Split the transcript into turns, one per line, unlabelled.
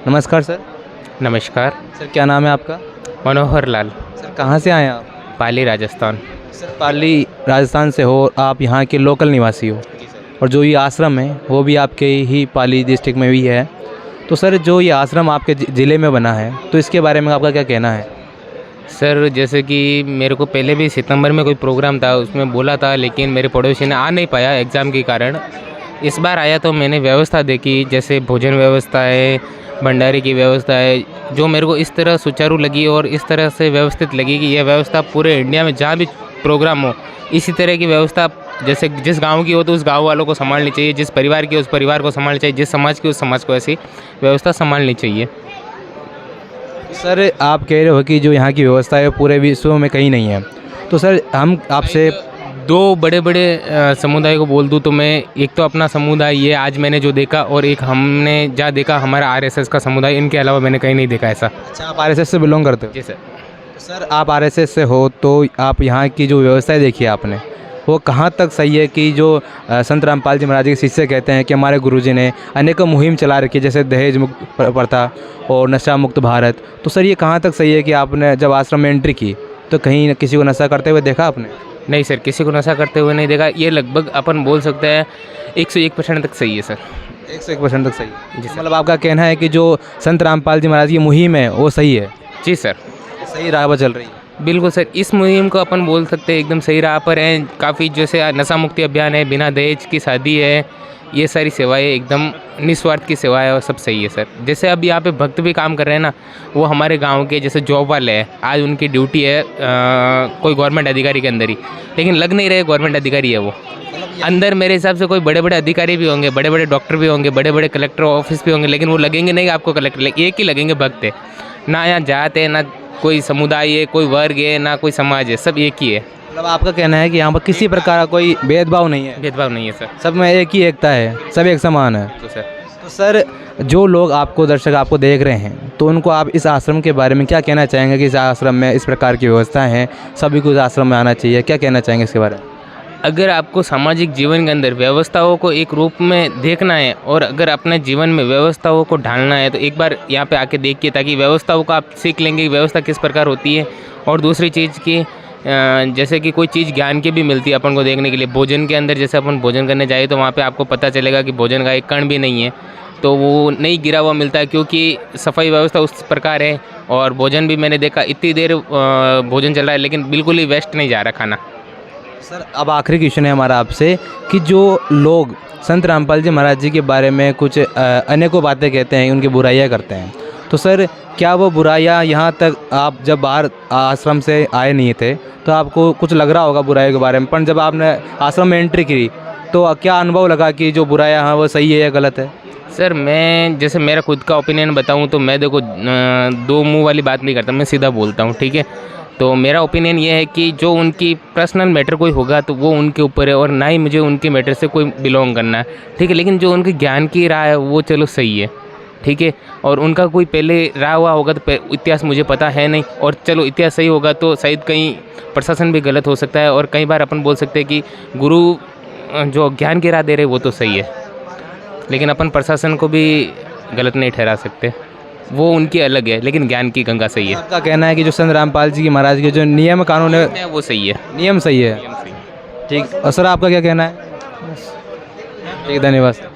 नमस्कार सर।
नमस्कार।
सर क्या नाम है आपका?
मनोहर लाल।
सर कहाँ से आए हैं आप?
पाली राजस्थान।
सर पाली राजस्थान से हो, आप यहाँ के लोकल निवासी हो और जो ये आश्रम है वो भी आपके ही पाली डिस्ट्रिक्ट में भी है। तो सर जो ये आश्रम आपके ज़िले में बना है तो इसके बारे में आपका क्या कहना है?
सर जैसे कि मेरे को पहले भी सितंबर में कोई प्रोग्राम था, उसमें बोला था, लेकिन मेरे पड़ोसी ने आ नहीं पाया एग्ज़ाम के कारण। इस बार आया तो मैंने व्यवस्था देखी, जैसे भोजन व्यवस्था है, भंडारे की व्यवस्था है, जो मेरे को इस तरह सुचारू लगी और इस तरह से व्यवस्थित लगी कि यह व्यवस्था पूरे इंडिया में जहाँ भी प्रोग्राम हो इसी तरह की व्यवस्था, जैसे जिस गांव की हो तो उस गांव वालों को संभालनी चाहिए, जिस परिवार की उस परिवार को संभालनी चाहिए, जिस समाज की उस समाज को ऐसी व्यवस्था संभालनी चाहिए।
सर आप कह रहे हो कि जो यहाँ की व्यवस्था है पूरे विश्व में कहीं नहीं है, तो सर हम आपसे
दो बड़े बड़े समुदाय को बोल दूँ तो मैं, एक तो अपना समुदाय ये आज मैंने जो देखा, और एक हमने जहाँ देखा हमारा आरएसएस का समुदाय, इनके अलावा मैंने कहीं नहीं देखा ऐसा।
अच्छा, आप आरएसएस से बिलोंग करते हो?
जी सर।
सर आप आरएसएस से हो तो आप यहाँ की जो व्यवस्थाएं देखी आपने, वो कहाँ तक सही है कि जो संत रामपाल जी महाराज के शिष्य कहते हैं कि हमारे गुरुजी ने अनेकों मुहिम चला रखी है, जैसे दहेज मुक्त प्रथा और नशा मुक्त भारत, तो सर ये कहाँ तक सही है कि आपने जब आश्रम में एंट्री की तो कहीं किसी को नशा करते हुए देखा आपने?
नहीं सर, किसी को नशा करते हुए नहीं देखा। ये लगभग अपन बोल सकते हैं 101% तक सही है सर।
101% तक सही है
जी सर।
मतलब आपका कहना है कि जो संत रामपाल जी महाराज की मुहिम है वो सही है?
जी सर,
सही राह पर चल रही है।
बिल्कुल सर। इस मुहिम को अपन बोल सकते हैं एकदम सही राह पर हैं। काफ़ी जैसे नशा मुक्ति अभियान है, बिना दहेज की शादी है, ये सारी सेवाएं एकदम निस्वार्थ की सेवा है और सब सही है सर। जैसे अब यहाँ पे भक्त भी काम कर रहे हैं ना, वो हमारे गांव के जैसे जॉब वाले हैं, आज उनकी ड्यूटी है कोई गवर्नमेंट अधिकारी के अंदर ही, लेकिन लग नहीं रहे गवर्नमेंट अधिकारी है वो। अंदर मेरे हिसाब से कोई बड़े बड़े अधिकारी भी होंगे, बड़े बड़े डॉक्टर भी होंगे, बड़े बड़े कलेक्टर ऑफिस भी होंगे, लेकिन वो लगेंगे नहीं आपको कलेक्टर, एक ही लगेंगे भक्त है। ना यहाँ जात है, ना कोई समुदाय है, कोई वर्ग है, ना कोई समाज है, सब एक ही है।
मतलब आपका कहना है कि यहाँ पर किसी प्रकार का कोई भेदभाव नहीं है?
भेदभाव नहीं है सर।
सब में एक ही एकता है, सब एक समान है।
तो सर
सर जो लोग आपको दर्शक आपको देख रहे हैं तो उनको आप इस आश्रम के बारे में क्या कहना चाहेंगे कि इस आश्रम में इस प्रकार की व्यवस्था है, सभी को इस आश्रम में आना चाहिए, क्या कहना चाहेंगे इसके बारे में?
अगर आपको सामाजिक जीवन के अंदर व्यवस्थाओं को एक रूप में देखना है और अगर अपने जीवन में व्यवस्थाओं को ढालना है तो एक बार यहाँ पे आके देखिए, ताकि व्यवस्थाओं को आप सीख लेंगे कि व्यवस्था किस प्रकार होती है। और दूसरी चीज़ की जैसे कि कोई चीज़ ज्ञान की भी मिलती है अपन को देखने के लिए। भोजन के अंदर जैसे अपन भोजन करने जाए तो वहाँ पे आपको पता चलेगा कि भोजन का एक कण भी नहीं है, तो वो नहीं गिरा हुआ मिलता है, क्योंकि सफाई व्यवस्था उस प्रकार है। और भोजन भी मैंने देखा, इतनी देर भोजन चल रहा है लेकिन बिल्कुल ही वेस्ट नहीं जा रहा खाना।
सर अब आखिरी क्वेश्चन है हमारा आपसे कि जो लोग संत रामपाल जी महाराज जी के बारे में कुछ अनेकों बातें कहते हैं, उनकी बुराइयां करते हैं, तो सर क्या वो बुराइयां यहाँ तक, आप जब बाहर आश्रम से आए नहीं थे तो आपको कुछ लग रहा होगा बुराइयों के बारे में, पर जब आपने आश्रम में एंट्री की तो क्या अनुभव लगा कि जो बुराइयां हैं वो सही है या गलत है?
सर मैं जैसे मेरा खुद का ओपिनियन बताऊं तो मैं देखो दो मुंह वाली बात नहीं करता, मैं सीधा बोलता हूं, ठीक है। तो मेरा ओपिनियन ये है कि जो उनकी पर्सनल मैटर कोई होगा तो वो उनके ऊपर है, और ना ही मुझे उनके मैटर से कोई बिलोंग करना है, ठीक है। लेकिन जो उनके ज्ञान की राह है वो चलो सही है, ठीक है। और उनका कोई पहले रहा हुआ होगा तो इतिहास मुझे पता है नहीं, और चलो इतिहास सही होगा तो शायद कहीं प्रशासन भी गलत हो सकता है, और कई बार अपन बोल सकते हैं कि गुरु जो ज्ञान की राह दे रहे वो तो सही है, लेकिन अपन प्रशासन को भी गलत नहीं ठहरा सकते, वो उनकी अलग है, लेकिन ज्ञान की गंगा सही है।
आपका कहना है कि जो संत रामपाल जी की महाराज के जो नियम कानून है
वो सही है,
नियम सही है, ठीक। और सर आपका क्या कहना है? ठीक, धन्यवाद।